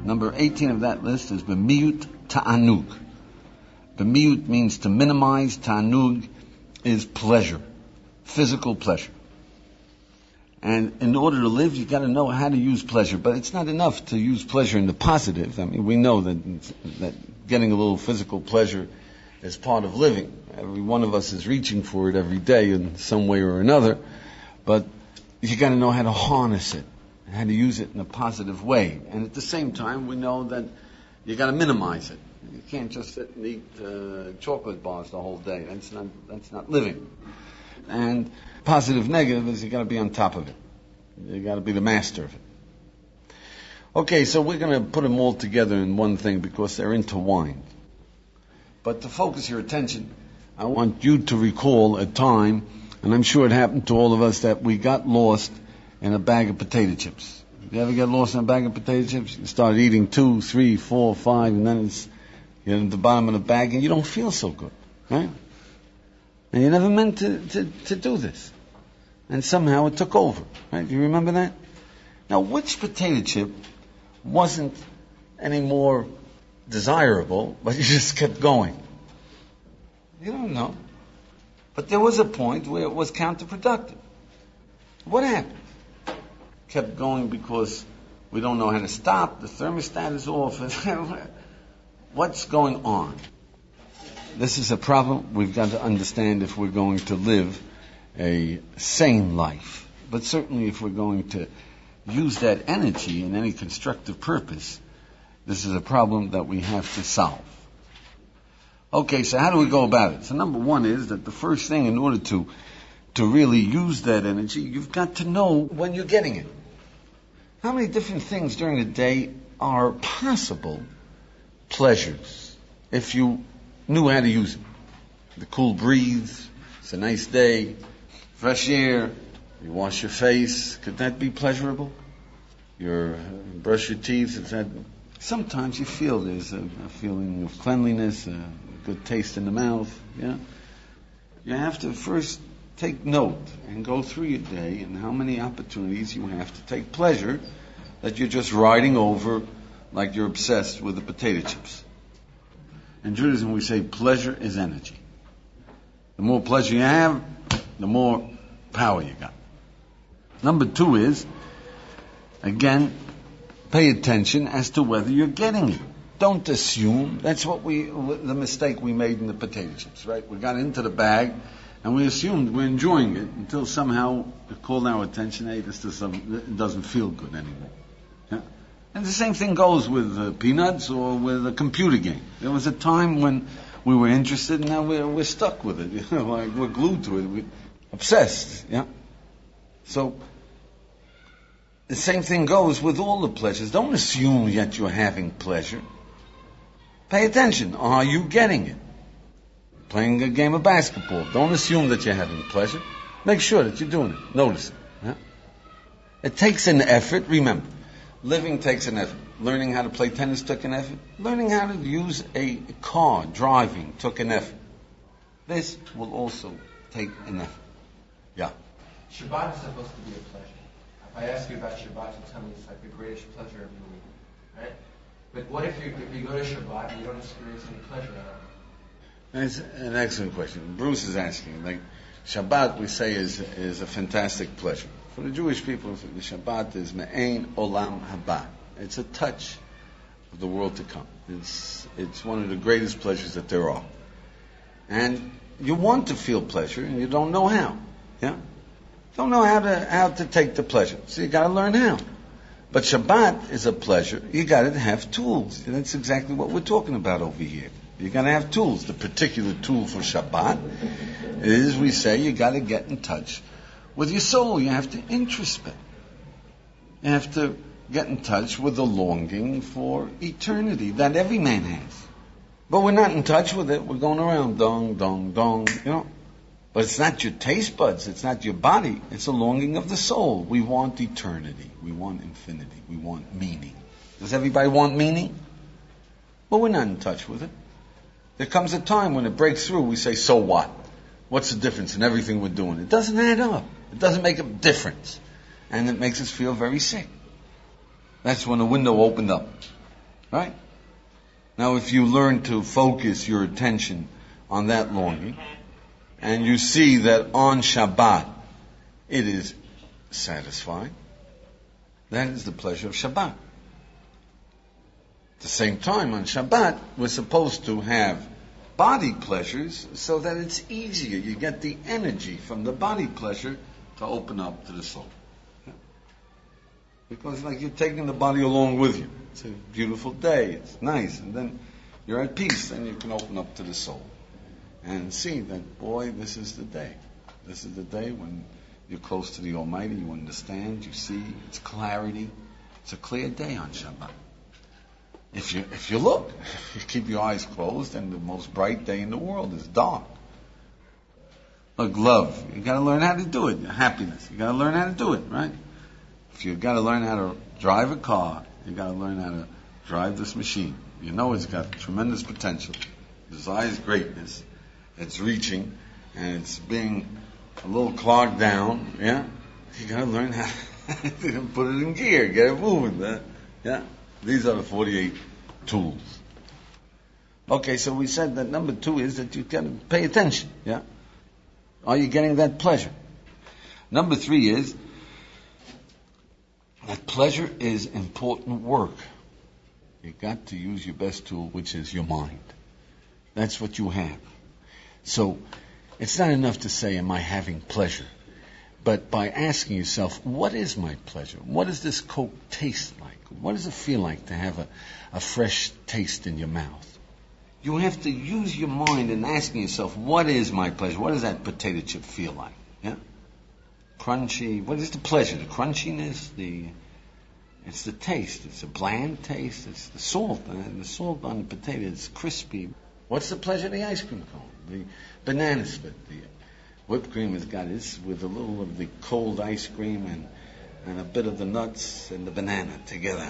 Number 18 of that list is b'miyut ta'anug. B'miyut means to minimize. Ta'anug is pleasure, physical pleasure. And in order to live, you've got to know how to use pleasure. But it's not enough to use pleasure in the positive. I mean, we know that getting a little physical pleasure is part of living. Every one of us is reaching for it every day in some way or another. But you got to know how to harness it, and how to use it in a positive way. And at the same time, we know that you got to minimize it. You can't just sit and eat chocolate bars the whole day. That's not living. And positive, negative is you got to be on top of it. You got to be the master of it. Okay, so we're going to put them all together in one thing because they're intertwined. But to focus your attention, I want you to recall a time, and I'm sure it happened to all of us, that we got lost in a bag of potato chips. You ever get lost in a bag of potato chips? You start eating 2, 3, 4, 5, and then you're at the bottom of the bag and you don't feel so good, right? And you never meant to do this. And somehow it took over, right? Do you remember that? Now, which potato chip wasn't any more desirable, but you just kept going? You don't know. But there was a point where it was counterproductive. What happened? Kept going because we don't know how to stop, the thermostat is off. What's going on? This is a problem we've got to understand if we're going to live a sane life. But certainly if we're going to use that energy in any constructive purpose, this is a problem that we have to solve. Okay, so how do we go about it? So number one is that the first thing, in order to really use that energy, you've got to know when you're getting it. How many different things during the day are possible pleasures if you knew how to use it? The cool breeze, it's a nice day, fresh air, you wash your face, could that be pleasurable? You brush your teeth, is that... Sometimes you feel there's a feeling of cleanliness, a good taste in the mouth, yeah? You have to first take note and go through your day and how many opportunities you have to take pleasure that you're just riding over like you're obsessed with the potato chips. In Judaism we say pleasure is energy. The more pleasure you have, the more power you got. Number two is, again, pay attention as to whether you're getting it. Don't assume. That's the mistake we made in the potato chips, right? We got into the bag and we assumed we're enjoying it until somehow it called our attention, hey, it doesn't feel good anymore. Yeah? And the same thing goes with peanuts or with a computer game. There was a time when we were interested, and now we're stuck with it. Like we're glued to it. We're obsessed. Yeah. So the same thing goes with all the pleasures. Don't assume yet you're having pleasure. Pay attention. Are you getting it? Playing a game of basketball. Don't assume that you're having pleasure. Make sure that you're doing it. Notice it. Yeah? It takes an effort. Remember, living takes an effort. Learning how to play tennis took an effort. Learning how to use a car, driving, took an effort. This will also take an effort. Yeah. Shabbat is supposed to be a pleasure. If I ask you about Shabbat, you tell me it's like the greatest pleasure of the week, right? But what if you go to Shabbat and you don't experience any pleasure at all? That's an excellent question. Bruce is asking. Like Shabbat, we say is a fantastic pleasure for the Jewish people. The Shabbat is me'ein olam haba. It's a touch of the world to come. It's one of the greatest pleasures that there are. And you want to feel pleasure, and you don't know how. Yeah. Don't know how to take the pleasure. So you got to learn how. But Shabbat is a pleasure. You got to have tools. And that's exactly what we're talking about over here. You got to have tools. The particular tool for Shabbat is, we say, you got to get in touch with your soul. You have to introspect. You have to get in touch with the longing for eternity that every man has. But we're not in touch with it. We're going around dong, dong, dong, But it's not your taste buds. It's not your body. It's a longing of the soul. We want eternity. We want infinity. We want meaning. Does everybody want meaning? Well, we're not in touch with it. There comes a time when it breaks through. We say, so what? What's the difference in everything we're doing? It doesn't add up. It doesn't make a difference. And it makes us feel very sick. That's when the window opened up. Right? Now, if you learn to focus your attention on that longing, and you see that on Shabbat it is satisfying, that is the pleasure of Shabbat. At the same time, on Shabbat, we're supposed to have body pleasures so that it's easier. You get the energy from the body pleasure to open up to the soul. Yeah. Because like you're taking the body along with you. It's a beautiful day, it's nice, and then you're at peace, then you can open up to the soul and see that, boy, this is the day. This is the day when you're close to the Almighty, you understand, you see, it's clarity. It's a clear day on Shabbat. If you look, if you keep your eyes closed, and the most bright day in the world is dark. Look, love, you got to learn how to do it. Happiness, you got to learn how to do it, right? If you got to learn how to drive a car, you got to learn how to drive this machine. You know it's got tremendous potential. It desires greatness. It's reaching, and it's being a little clogged down. Yeah, you got to learn how to put it in gear, get it moving. Yeah. These are the 48 tools. Okay, so we said that number 2 is that you got to pay attention. Yeah? Are you getting that pleasure? Number 3 is that pleasure is important work. You got to use your best tool, which is your mind. That's what you have. So it's not enough to say, am I having pleasure? But by asking yourself, what is my pleasure? What does this Coke taste like? What does it feel like to have a fresh taste in your mouth? You have to use your mind in asking yourself, what is my pleasure? What does that potato chip feel like? Yeah? Crunchy. What is the pleasure? The crunchiness? It's the taste. It's a bland taste. It's the salt. The salt on the potato is crispy. What's the pleasure of the ice cream cone? The banana split. The whipped cream has got this with a little of the cold ice cream and a bit of the nuts and the banana together.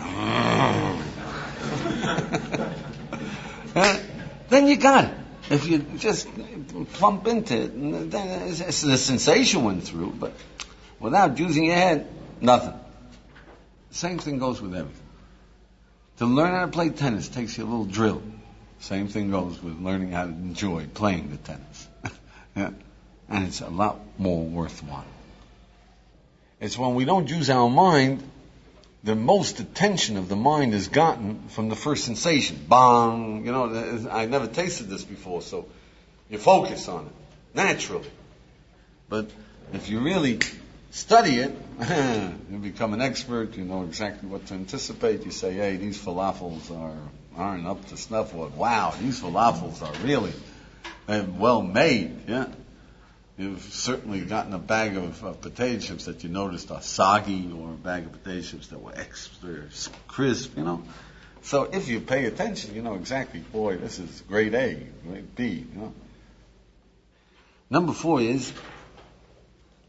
Then you got it. If you just plump into it, then the sensation went through, but without using your head, nothing. Same thing goes with everything. To learn how to play tennis takes you a little drill. Same thing goes with learning how to enjoy playing the tennis. Yeah? And it's a lot more worthwhile. It's when we don't use our mind, the most attention of the mind is gotten from the first sensation. Bang! You know, I never tasted this before, so you focus on it, naturally. But if you really study it, you become an expert, you know exactly what to anticipate. You say, hey, these falafels aren't up to snuff, or wow, these falafels are really well made, yeah. You've certainly gotten a bag of potato chips that you noticed are soggy, or a bag of potato chips that were extra crisp, you know. So if you pay attention, you know exactly, boy, this is grade A, grade B, you know. Number 4 is,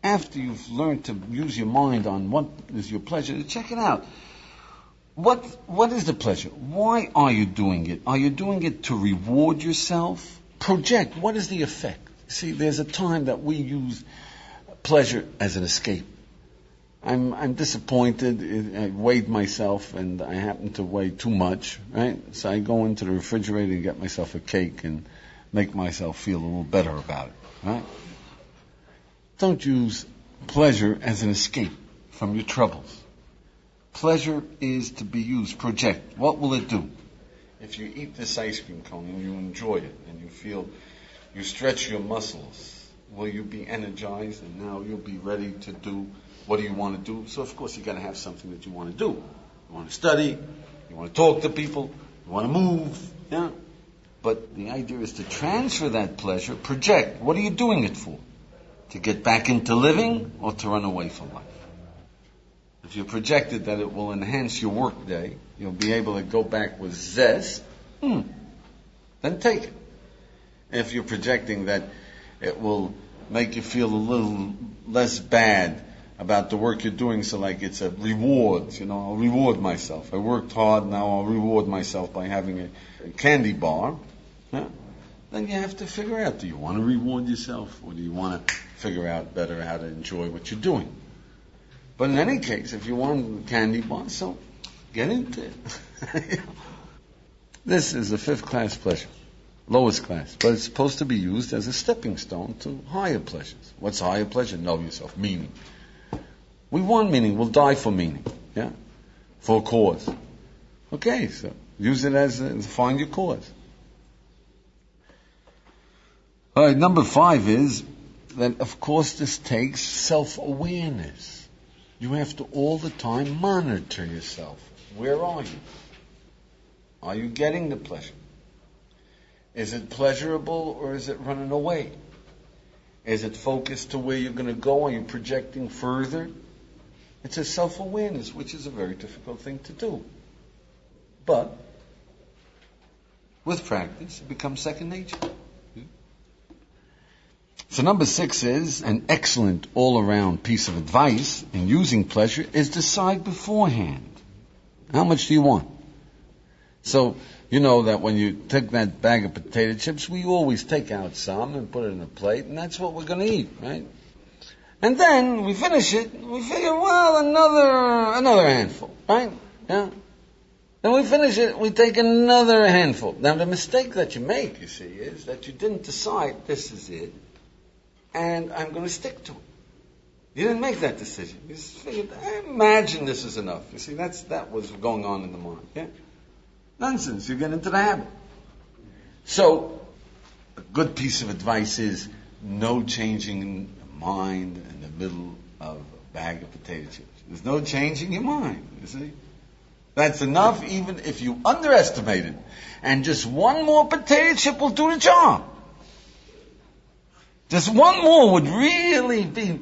after you've learned to use your mind on what is your pleasure, check it out. What is the pleasure? Why are you doing it? Are you doing it to reward yourself? Project. What is the effect? See, there's a time that we use pleasure as an escape. I'm disappointed. I weighed myself, and I happen to weigh too much, right? So I go into the refrigerator and get myself a cake and make myself feel a little better about it, right? Don't use pleasure as an escape from your troubles. Pleasure is to be used. Project. What will it do? If you eat this ice cream cone and you enjoy it and you feel you stretch your muscles, will you be energized, and now you'll be ready to do what do you want to do? So of course you got to have something that you want to do. You want to study, you want to talk to people, you want to move, yeah. But the idea is to transfer that pleasure, project. What are you doing it for? To get back into living or to run away from life? If you projected that it will enhance your work day, you'll be able to go back with zest, then take it. If you're projecting that it will make you feel a little less bad about the work you're doing, so like it's a reward, you know, I'll reward myself. I worked hard, now I'll reward myself by having a candy bar. Yeah? Then you have to figure out, do you want to reward yourself, or do you want to figure out better how to enjoy what you're doing? But in any case, if you want a candy bar, so get into it. This is a fifth class pleasure, lowest class, but it's supposed to be used as a stepping stone to higher pleasures. What's higher pleasure? Know yourself, meaning. We want meaning, we'll die for meaning, yeah? For a cause. Okay, so use it as find your cause. All right, number 5 is that, of course, this takes self-awareness. You have to all the time monitor yourself. Where are you? Are you getting the pleasure? Is it pleasurable or is it running away? Is it focused to where you're going to go? Are you projecting further? It's a self-awareness, which is a very difficult thing to do. But with practice, it becomes second nature. So number 6 is an excellent all-around piece of advice in using pleasure is decide beforehand. How much do you want? So, you know that when you take that bag of potato chips, we always take out some and put it in a plate, and that's what we're going to eat, right? And then we finish it, and we figure, well, another handful, right? Yeah. Then we finish it, we take another handful. Now the mistake that you make, you see, is that you didn't decide this is it, and I'm going to stick to it. You didn't make that decision. You just figured, I imagine this is enough. You see, that was going on in the mind. Yeah? Nonsense. You get into the habit. So, a good piece of advice is no changing mind in the middle of a bag of potato chips. There's no changing your mind. You see, that's enough, even if you underestimate it. And just one more potato chip will do the job. Just one more would really be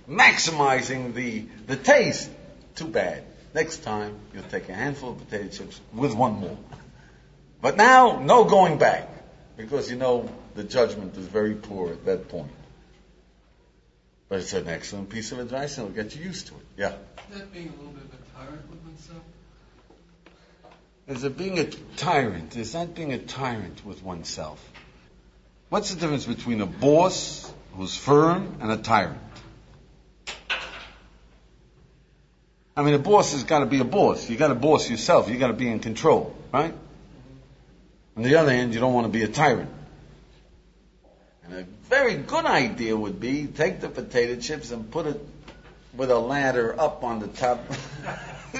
maximizing the taste. Too bad. Next time, you'll take a handful of potato chips with one more. But now, no going back. Because you know the judgment is very poor at that point. But it's an excellent piece of advice and it'll get you used to it. Yeah? Is that being a little bit of a tyrant with oneself? Is it being a tyrant? Is that being a tyrant with oneself? What's the difference between a boss who's firm and a tyrant? I mean, a boss has got to be a boss. You got to boss yourself. You got to be in control, right? On the other hand, you don't want to be a tyrant. And a very good idea would be take the potato chips and put it with a ladder up on the top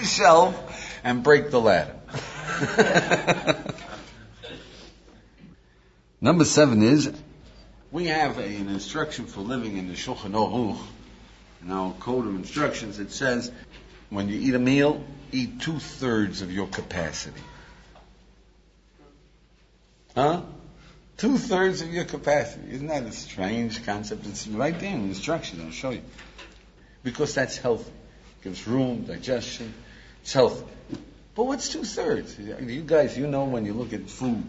shelf and break the ladder. Number 7 is, we have an instruction for living in the Shulchan Aruch, in our code of instructions. It says, when you eat a meal, eat 2/3 of your capacity. Huh? 2/3 of your capacity. Isn't that a strange concept? It's right there in the instructions. I'll show you. Because that's healthy. It gives room, digestion. It's healthy. But what's 2/3? You guys, you know when you look at food,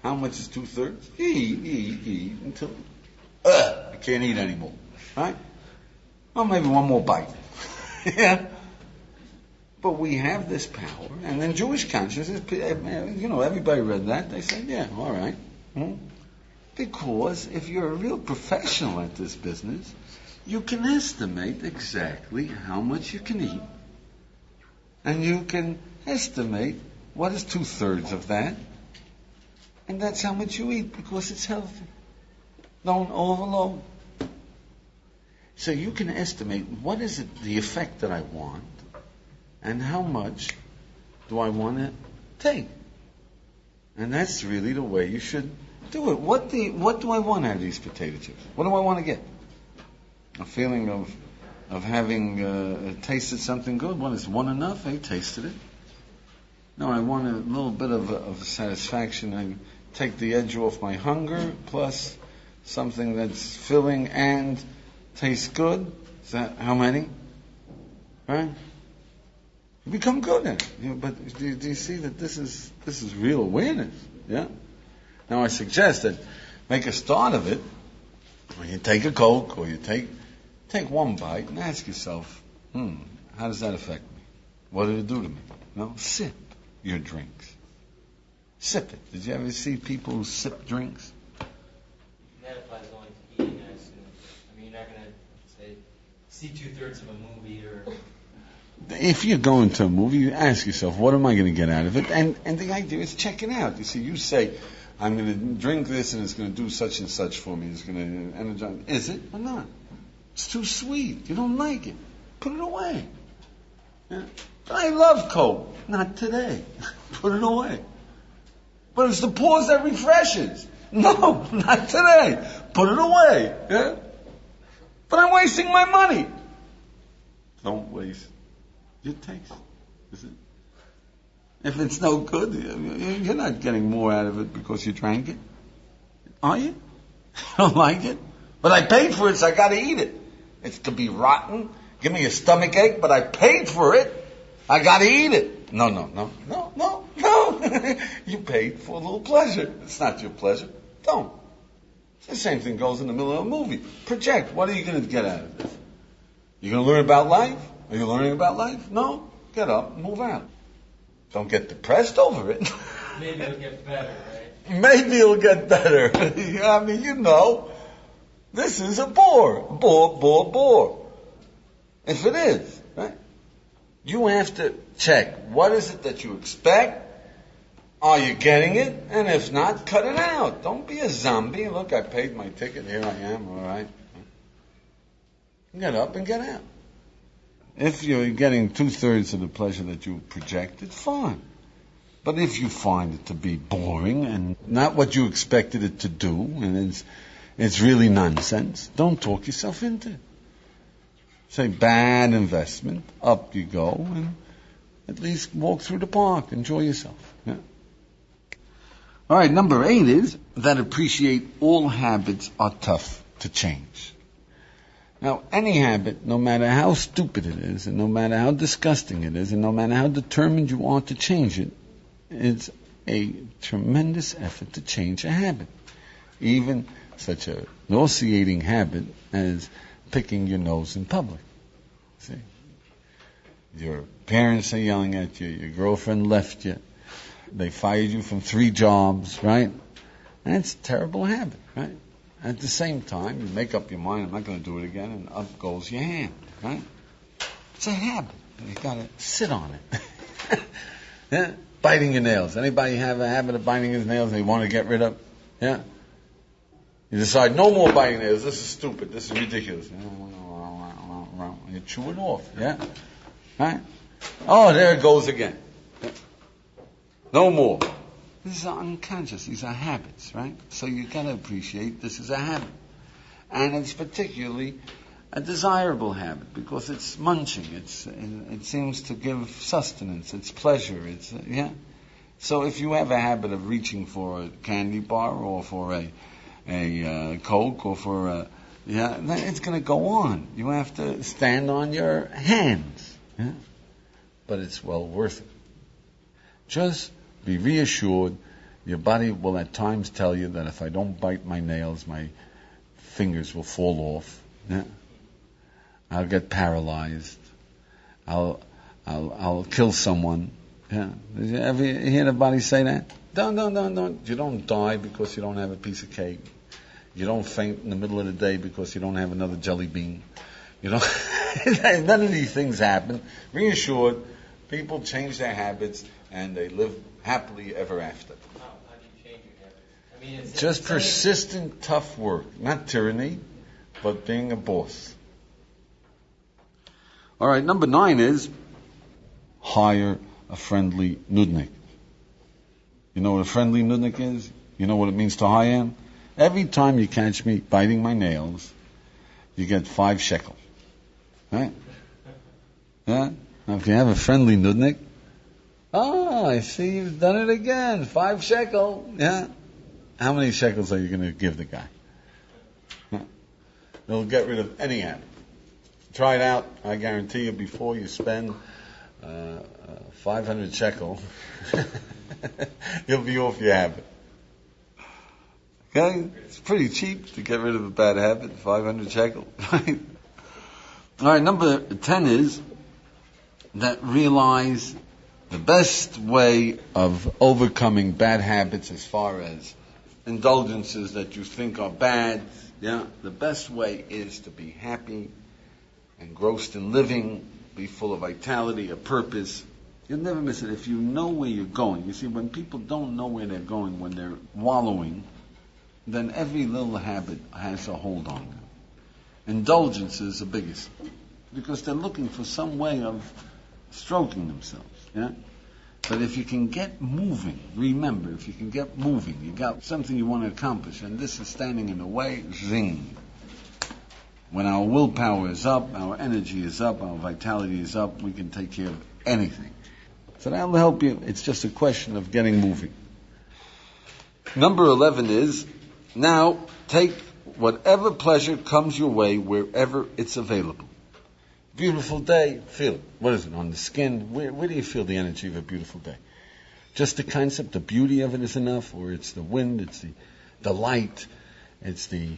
how much is 2/3? Eat until I can't eat anymore. Right? Well, maybe one more bite. Yeah. But we have this power, and in Jewish consciousness, you know, everybody read that. They said, yeah, all right. Because if you're a real professional at this business, you can estimate exactly how much you can eat. And you can estimate what is 2/3 of that. And that's how much you eat, because it's healthy. Don't overload. So you can estimate what is it, the effect that I want, and how much do I want to take. And that's really the way you should do it. What do I want out of these potato chips? What do I want to get? A feeling of having tasted something good. Well, is one enough? I tasted it. No, I want a little bit of satisfaction. I take the edge off my hunger, plus something that's filling and tastes good. Is that how many? Right? You become good at it. But do you see that this is real awareness? Yeah. Now I suggest that make a start of it when you take a Coke or you take one bite and ask yourself, how does that affect me? What did it do to me? No, sip your drinks. Sip it. Did you ever see people who sip drinks? That applies only to eating, I assume. I mean, you're not going to say, see 2/3 of a movie or If you're going to a movie, you ask yourself, what am I going to get out of it? And the idea is check it out. You see, you say, I'm going to drink this and it's going to do such and such for me. It's going to energize. Is it or not? It's too sweet. You don't like it. Put it away. Yeah. I love Coke. Not today. Put it away. But it's the pause that refreshes. No, not today. Put it away. Yeah? But I'm wasting my money. Don't waste your taste. Is it? If it's no good, you're not getting more out of it because you drank it. Are you? I don't like it. But I paid for it, so I got to eat it. It's to be rotten. Give me a stomach ache, but I paid for it. I got to eat it. No. You paid for a little pleasure. It's not your pleasure. Don't. The same thing goes in the middle of a movie. Project. What are you going to get out of this? You going to learn about life? Are you learning about life? No. Get up and move out. Don't get depressed over it. Maybe it'll get better, right? Maybe it'll get better. I mean, this is a bore. Bore. If it is, right? You have to check. What is it that you expect? Are you getting it? And if not, cut it out. Don't be a zombie. Look, I paid my ticket. Here I am. All right. Get up and get out. If you're getting 2/3 of the pleasure that you projected, fine. But if you find it to be boring and not what you expected it to do, and it's really nonsense, don't talk yourself into it. Say, bad investment, up you go, and at least walk through the park, enjoy yourself. Yeah? All right, number 8 is that appreciate all habits are tough to change. Now, any habit, no matter how stupid it is, and no matter how disgusting it is, and no matter how determined you are to change it, it's a tremendous effort to change a habit. Even such a nauseating habit as picking your nose in public. See? Your parents are yelling at you, your girlfriend left you, they fired you from 3 jobs, right? That's a terrible habit, right? At the same time, you make up your mind, I'm not going to do it again, and up goes your hand, right? It's a habit. You got to sit on it. Yeah? Biting your nails. Anybody have a habit of biting his nails they want to get rid of? Yeah? You decide, no more biting nails. This is stupid. This is ridiculous. You chew it off, yeah? Right? Oh, there it goes again. No more. These are unconscious. These are habits, right? So you got to appreciate this is a habit. And it's particularly a desirable habit because it's munching. It seems to give sustenance. It's pleasure. Yeah. So if you have a habit of reaching for a candy bar or for a Coke or for then it's going to go on. You have to stand on your hands. Yeah. But it's well worth it. Just be reassured, your body will at times tell you that if I don't bite my nails, my fingers will fall off. Yeah? I'll get paralyzed. I'll kill someone. Yeah? Did you ever hear the body say that? Don't. You don't die because you don't have a piece of cake. You don't faint in the middle of the day because you don't have another jelly bean. You know, none of these things happen. Reassured, people change their habits and they live happily ever after. How do you change your habits? I mean, it's just persistent, tough work. Not tyranny, but being a boss. All right, number 9 is hire a friendly nudnik. You know what a friendly nudnik is? You know what it means to hire him? Every time you catch me biting my nails, you get 5 shekels. Right? Yeah? Now if you have a friendly nudnik, I see you've done it again. 5 shekel. Yeah. How many shekels are you going to give the guy? Yeah. They'll get rid of any habit. Try it out. I guarantee you before you spend 500 shekel, you'll be off your habit. Okay? It's pretty cheap to get rid of a bad habit. 500 shekel. Right? All right, number 10 is that realize the best way of overcoming bad habits as far as indulgences that you think are bad, the best way is to be happy, engrossed in living, be full of vitality, a purpose. You'll never miss it if you know where you're going. You see, when people don't know where they're going, when they're wallowing, then every little habit has a hold on them. Indulgence is the biggest, because they're looking for some way of stroking themselves. Yeah. But if you can get moving, remember, if you can get moving, you got something you want to accomplish, and this is standing in the way, zing. When our willpower is up, our energy is up, our vitality is up, we can take care of anything. So that will help you. It's just a question of getting moving. Number 11 is, now take whatever pleasure comes your way wherever it's available. Beautiful day, feel it. What is it, on the skin? Where do you feel the energy of a beautiful day? Just the concept, the beauty of it is enough, or it's the wind, it's the light, it's the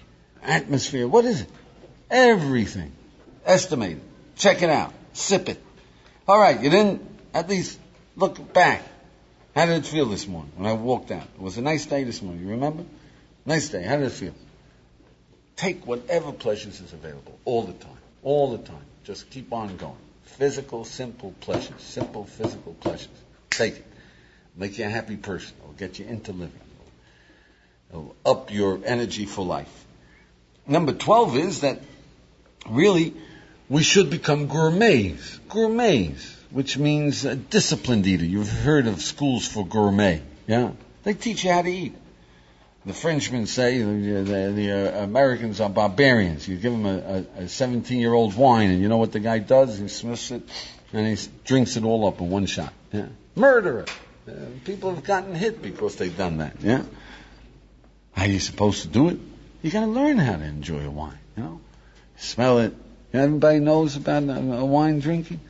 atmosphere. What is it? Everything. Estimate it. Check it out. Sip it. All right, you didn't at least look back. How did it feel this morning when I walked out? It was a nice day this morning, you remember? Nice day. How did it feel? Take whatever pleasures is available all the time. All the time. Just keep on going. Physical, simple pleasures. Simple, physical pleasures. Take it. Make you a happy person. It'll get you into living. It'll up your energy for life. Number 12 is that really we should become gourmets. Gourmets, which means a disciplined eater. You've heard of schools for gourmet. Yeah? They teach you how to eat. The Frenchmen say the Americans are barbarians. You give them a 17-year-old wine, and you know what the guy does? He sniffs it, and he drinks it all up in one shot. Yeah? Murderer. People have gotten hit because they've done that. Yeah? How are you supposed to do it? You got to learn how to enjoy a wine. You know, smell it. Everybody knows about a wine drinking.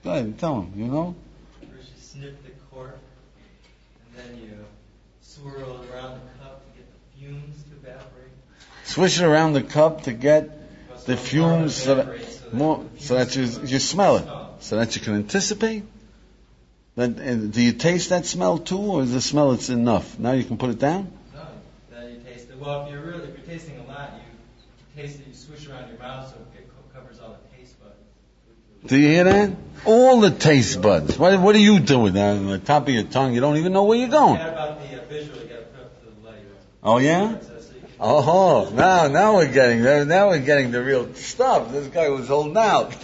Go ahead, tell them. You know. First you snip the cork, and then you swirl it around the cup to get the fumes to evaporate. Swish it around the cup to get the fumes so that you smell it, so that you can anticipate. Then, do you taste that smell too, or is the smell it's enough? Now you can put it down? No, then you taste it. Well, if you're tasting a lot, you taste it, you swish around your mouth so it covers all the taste buds. Do you hear that? All the taste buds. What do you do with that on the top of your tongue? You don't even know where you're going. Forget about the visual, you got to put up to the light. Oh yeah? Oh, now we're getting there. Now we're getting the real stuff. This guy was holding out.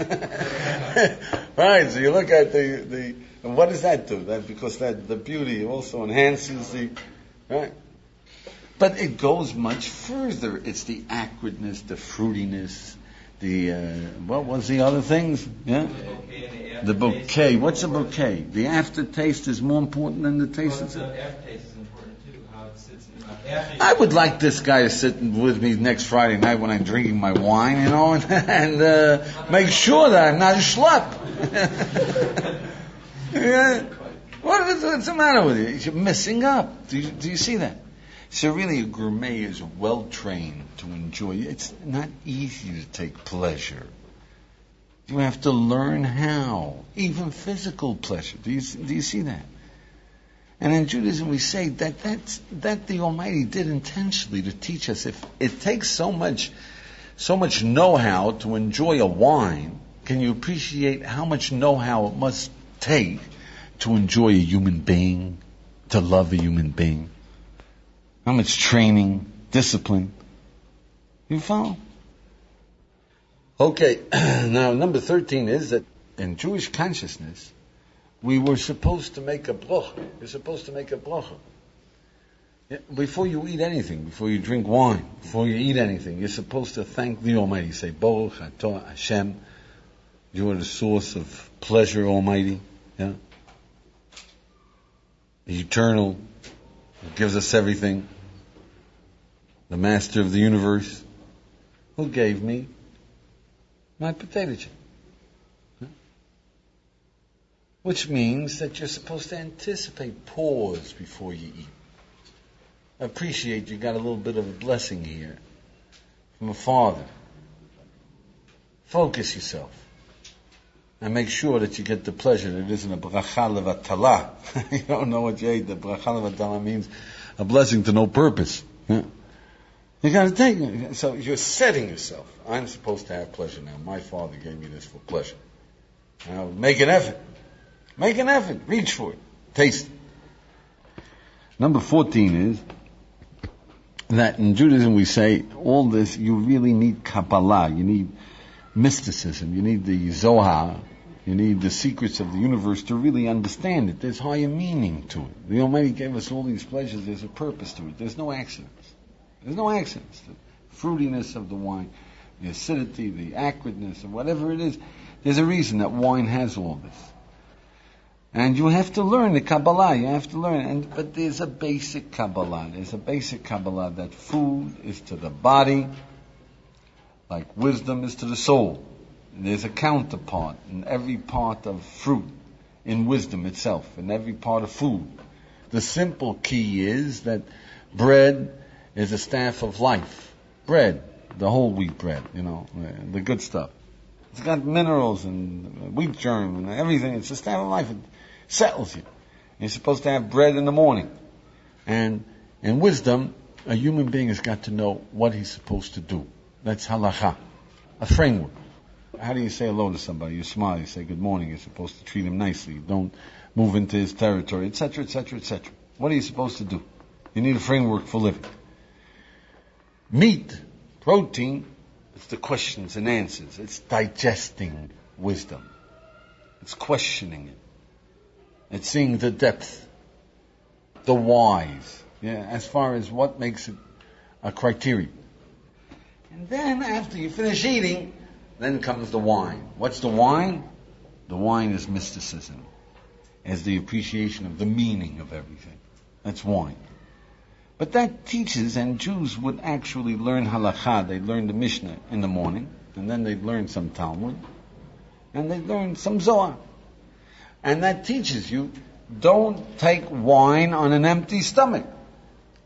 Right. So you look at the and what does that do? That because the beauty also enhances the right. But it goes much further. It's the acridness, the fruitiness, the what was the other things? Yeah. The bouquet. What's a bouquet? The aftertaste is more important than the taste itself. The aftertaste is important too. How it sits in your mouth. I would like this guy to sit with me next Friday night when I'm drinking my wine, you know, and make sure that I'm not a schlep. Yeah. What's the matter with you? You're messing up. Do you see that? So really a gourmet is well trained to enjoy. It's not easy to take pleasure. You have to learn how. Even physical pleasure. Do you see that? And in Judaism we say that the Almighty did intentionally to teach us. If it takes so much know-how to enjoy a wine, can you appreciate how much know-how it must take to enjoy a human being, to love a human being? How much training, discipline. You follow? Okay, now number 13 is that in Jewish consciousness, we were supposed to make a bracha. You're supposed to make a bracha. Before you eat anything, before you drink wine, before you eat anything, you're supposed to thank the Almighty. Say, Baruch Atah Hashem, you are the source of pleasure, Almighty. Yeah? The eternal, who gives us everything. The master of the universe, who gave me my potato chip. Yeah? Which means that you're supposed to anticipate, pause before you eat. Appreciate you got a little bit of a blessing here from a father. Focus yourself. And make sure that you get the pleasure. It isn't a bracha levatala. You don't know what you ate. The bracha levatala means a blessing to no purpose. Yeah? You got to take it. So you're setting yourself. I'm supposed to have pleasure now. My father gave me this for pleasure. Now, make an effort. Make an effort. Reach for it. Taste it. Number 14 is that in Judaism we say all this, you really need Kabbalah, you need mysticism, you need the Zohar, you need the secrets of the universe to really understand it. There's higher meaning to it. The Almighty gave us all these pleasures, there's a purpose to it. There's no accidents. There's no accidents. The fruitiness of the wine, the acidity, the acridness, or whatever it is, there's a reason that wine has all this. And you have to learn the Kabbalah, you have to learn. But there's a basic Kabbalah. There's a basic Kabbalah that food is to the body, like wisdom is to the soul. And there's a counterpart in every part of fruit, in wisdom itself, in every part of food. The simple key is that bread is a staff of life. Bread, the whole wheat bread, the good stuff. It's got minerals and wheat germ and everything. It's a staff of life. It settles you. You're supposed to have bread in the morning. And in wisdom, a human being has got to know what he's supposed to do. That's halakha, a framework. How do you say hello to somebody? You smile, you say good morning. You're supposed to treat him nicely. You don't move into his territory, etc., etc., etc. What are you supposed to do? You need a framework for living. Meat, protein, it's the questions and answers. It's digesting wisdom. It's questioning it. It's seeing the depth, the whys, as far as what makes it a criterion. And then after you finish eating, then comes the wine. What's the wine? The wine is mysticism, as the appreciation of the meaning of everything. That's wine. But that teaches, and Jews would actually learn halakha. They'd learn the Mishnah in the morning, and then they'd learn some Talmud, and they'd learn some Zohar. And that teaches you, don't take wine on an empty stomach.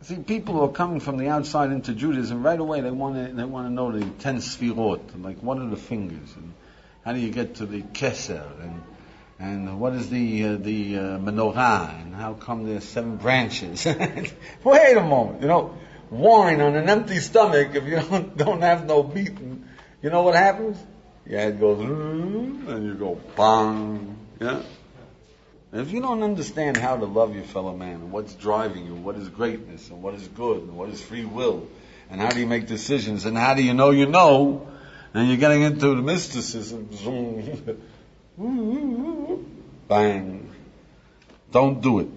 See, people who are coming from the outside into Judaism, right away they want to know the 10 sfirot, like what are the fingers, and how do you get to the keser, and what is the menorah, and how come there's 7 branches? Wait a moment, wine on an empty stomach, if you don't have no meat, you know what happens? Your head goes, and you go, bang, If you don't understand how to love your fellow man, and what's driving you, what is greatness, and what is good, and what is free will, and how do you make decisions, and how do you know, and you're getting into the mysticism, bang. Don't do it.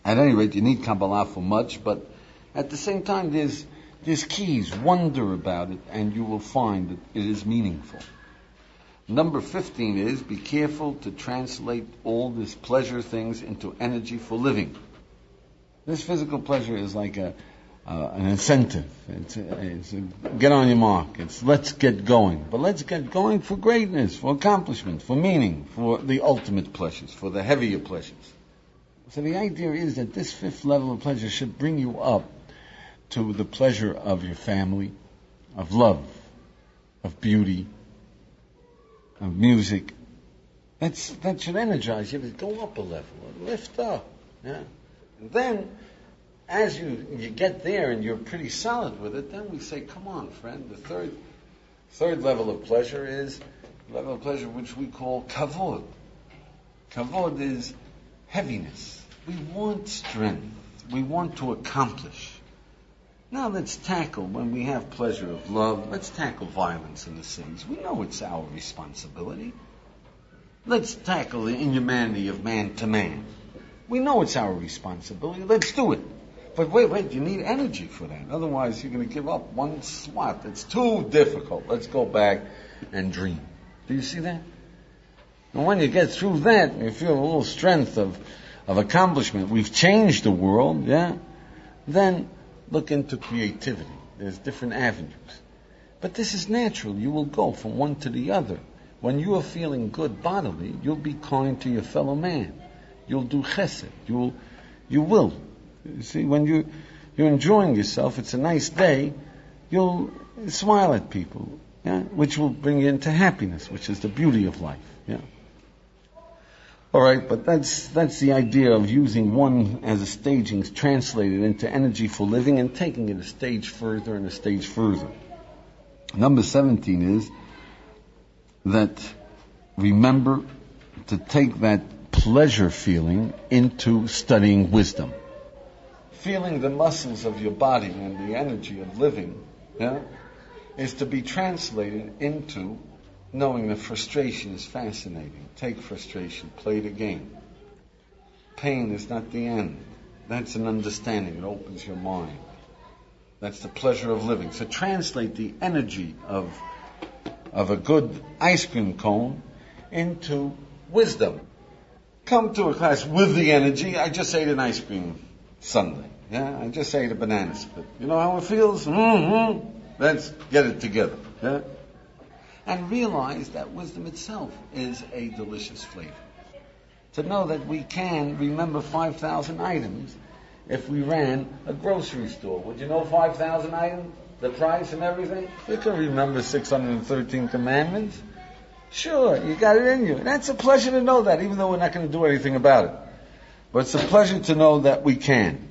At any rate, you need Kabbalah for much, but at the same time, there's keys. Wonder about it, and you will find that it is meaningful. Number 15 is, be careful to translate all these pleasure things into energy for living. This physical pleasure is like an incentive. It's get on your mark. It's let's get going. But let's get going for greatness, for accomplishment, for meaning, for the ultimate pleasures, for the heavier pleasures. So the idea is that this 5th level of pleasure should bring you up to the pleasure of your family, of love, of beauty, of music. That should energize you to go up a level, lift up. And then, as you get there and you're pretty solid with it, then we say, come on, friend. The third level of pleasure is a level of pleasure which we call kavod. Kavod is heaviness. We want strength. We want to accomplish. Now let's tackle, when we have pleasure of love, let's tackle violence in the cities. We know it's our responsibility. Let's tackle the inhumanity of man to man. We know it's our responsibility. Let's do it. But wait, you need energy for that. Otherwise you're going to give up one swat. It's too difficult. Let's go back and dream. Do you see that? And when you get through that, you feel a little strength of accomplishment. We've changed the world, then look into creativity. There's different avenues. But this is natural. You will go from one to the other. When you are feeling good bodily, you'll be kind to your fellow man. You'll do chesed. You will. You see, when you're enjoying yourself, it's a nice day, you'll smile at people, which will bring you into happiness, which is the beauty of life. All right, but that's the idea of using one as a staging, translated into energy for living and taking it a stage further and a stage further. Number 17 is that remember to take that pleasure feeling into studying wisdom. Feeling the muscles of your body and the energy of living, is to be translated into knowing that frustration is fascinating. Take frustration, play the game. Pain is not the end. That's an understanding. It opens your mind. That's the pleasure of living. So translate the energy of a good ice cream cone into wisdom. Come to a class with the energy. I just ate an ice cream sundae. I just ate a banana split. You know how it feels? Let's get it together. And realize that wisdom itself is a delicious flavor. To know that we can remember 5,000 items if we ran a grocery store. Would you know 5,000 items? The price and everything? You can remember 613 commandments. Sure, you got it in you. That's a pleasure to know that, even though we're not going to do anything about it. But it's a pleasure to know that we can.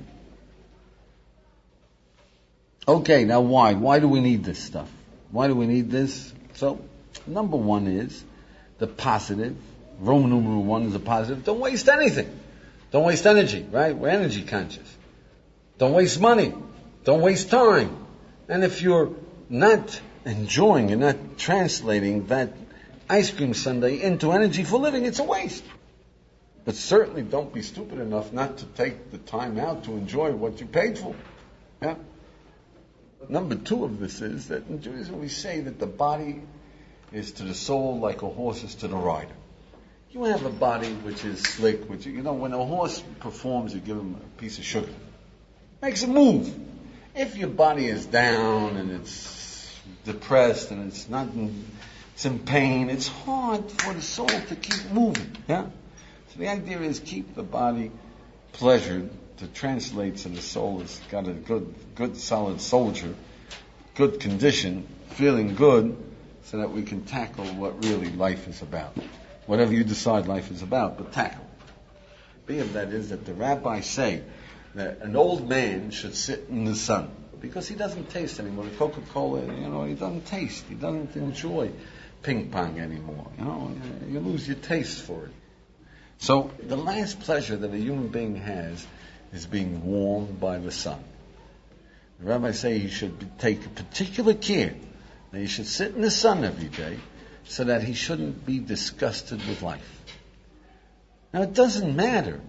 Okay, now why? Why do we need this stuff? Why do we need this? So, number one is the positive. Roman numeral 1 is a positive. Don't waste anything. Don't waste energy, right? We're energy conscious. Don't waste money. Don't waste time. And if you're not enjoying and not translating that ice cream sundae into energy for living, it's a waste. But certainly don't be stupid enough not to take the time out to enjoy what you paid for. Number 2 of this is that in Judaism we say that the body is to the soul like a horse is to the rider. You have a body which is slick, which, when a horse performs, you give him a piece of sugar. Makes it move. If your body is down and it's depressed and it's in pain, it's hard for the soul to keep moving. So the idea is keep the body pleasured to translate so the soul has got a good solid soldier, good condition, feeling good, so that we can tackle what really life is about. Whatever you decide life is about, but tackle. Being that is that the rabbis say that an old man should sit in the sun because he doesn't taste anymore. The Coca-Cola, he doesn't taste. He doesn't enjoy ping pong anymore. You lose your taste for it. So the last pleasure that a human being has is being warmed by the sun. The rabbis say he should take particular care that he should sit in the sun every day, so that he shouldn't be disgusted with life. Now it doesn't matter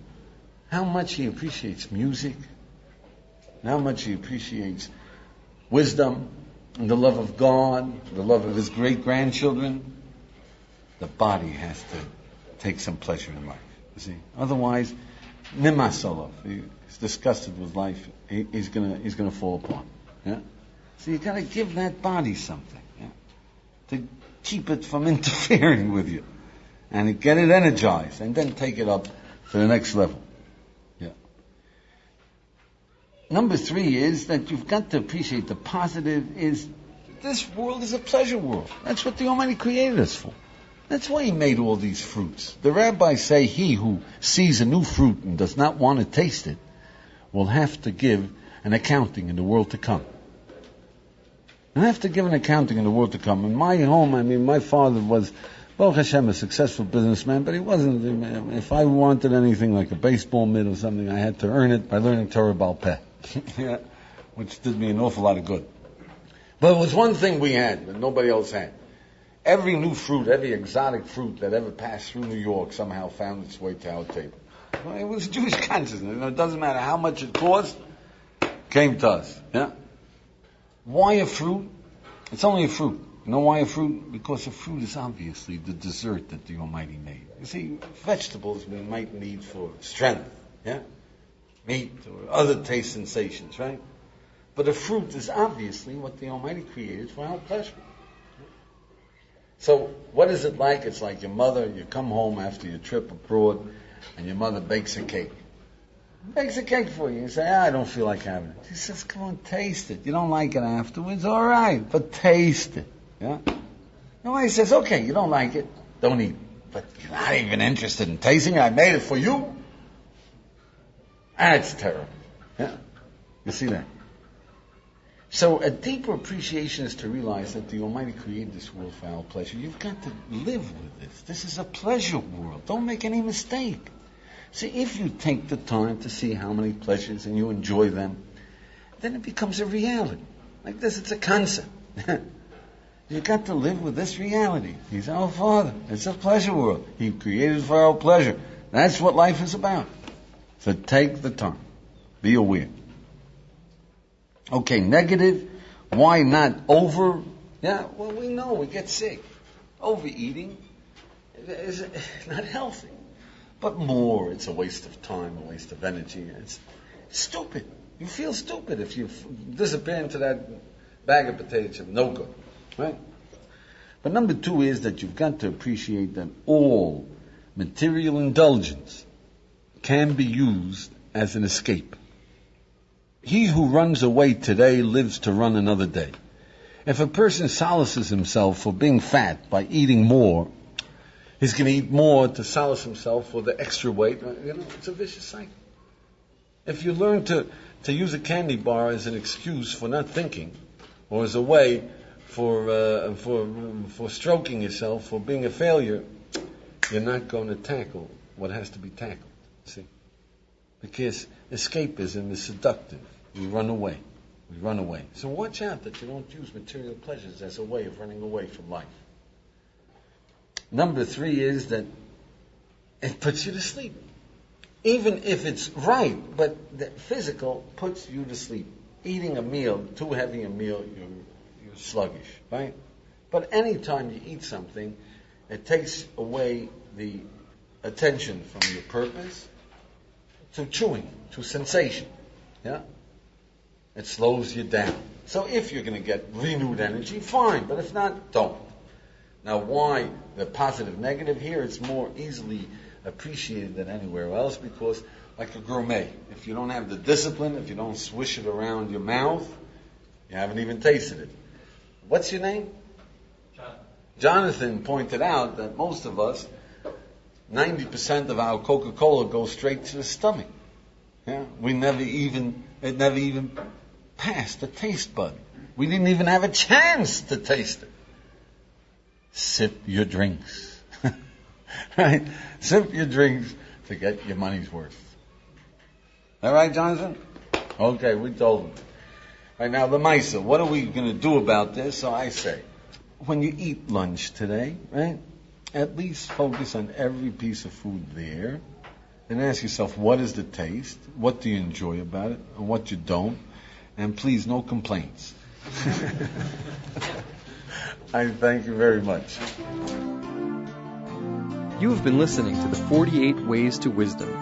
how much he appreciates music, how much he appreciates wisdom, and the love of God, the love of his great-grandchildren. The body has to take some pleasure in life. You see, otherwise, nimasolov, he's disgusted with life. He's gonna fall apart. So you got to give that body something to keep it from interfering with you, and get it energized, and then take it up to the next level. Number 3 is that you've got to appreciate the positive. Is this world is a pleasure world. That's what the Almighty created us for. That's why He made all these fruits. The rabbis say he who sees a new fruit and does not want to taste it will have to give an accounting in the world to come. I have to give an accounting in the world to come. In my home, my father was, Baruch Hashem, a successful businessman, but he wasn't. If I wanted anything like a baseball mitt or something, I had to earn it by learning Torah Baal Peh, which did me an awful lot of good. But it was one thing we had that nobody else had. Every new fruit, every exotic fruit that ever passed through New York somehow found its way to our table. Well, it was Jewish consciousness. It doesn't matter how much it cost, came to us. Why a fruit? It's only a fruit. You know why a fruit? Because a fruit is obviously the dessert that the Almighty made. You see, vegetables we might need for strength, meat or other taste sensations, right? But a fruit is obviously what the Almighty created for our pleasure. So, what is it like? It's like your mother, you come home after your trip abroad, and your mother bakes a cake. Bakes a cake for you. You say, I don't feel like having it. She says, come on, taste it. You don't like it afterwards? All right, but taste it. Nobody says, okay, you don't like it, don't eat it. But you're not even interested in tasting it. I made it for you. That's terrible. You see that? So a deeper appreciation is to realize that the Almighty created this world for our pleasure. You've got to live with this. This is a pleasure world. Don't make any mistake. See, if you take the time to see how many pleasures and you enjoy them, then it becomes a reality. Like this, it's a concept. You've got to live with this reality. He's our Father. It's a pleasure world. He created for our pleasure. That's what life is about. So take the time. Be aware. Okay, negative. Why not over? Yeah, well, we know we get sick. Overeating is not healthy. But more, it's a waste of time, a waste of energy. It's stupid. You feel stupid if you disappear into that bag of potato chips. No good. Right? But number 2 is that you've got to appreciate that all material indulgence can be used as an escape. He who runs away today lives to run another day. If a person solaces himself for being fat by eating more, he's going to eat more to solace himself for the extra weight. It's a vicious cycle. If you learn to use a candy bar as an excuse for not thinking, or as a way for stroking yourself, for being a failure, you're not going to tackle what has to be tackled. See? Because escapism is seductive. We run away. We run away. So watch out that you don't use material pleasures as a way of running away from life. Number 3 is that it puts you to sleep. Even if it's right, but the physical puts you to sleep. Eating a meal, too heavy a meal, you're sluggish, right? But any time you eat something, it takes away the attention from your purpose to chewing, to sensation. Yeah? It slows you down. So if you're going to get renewed energy, fine. But if not, don't. Now why the positive negative here? It's more easily appreciated than anywhere else because like a gourmet, if you don't have the discipline, if you don't swish it around your mouth, you haven't even tasted it. What's your name? Jonathan pointed out that most of us, 90% of our Coca-Cola goes straight to the stomach. Yeah? It never even passed the taste bud. We didn't even have a chance to taste it. Sip your drinks. Right? Sip your drinks to get your money's worth. All right, Jonathan? Okay, we told him. Right now, the Maisa, what are we going to do about this? So I say, when you eat lunch today, right, at least focus on every piece of food there and ask yourself, what is the taste? What do you enjoy about it? And what you don't? And please, no complaints. I thank you very much. You have been listening to the 48 Ways to Wisdom.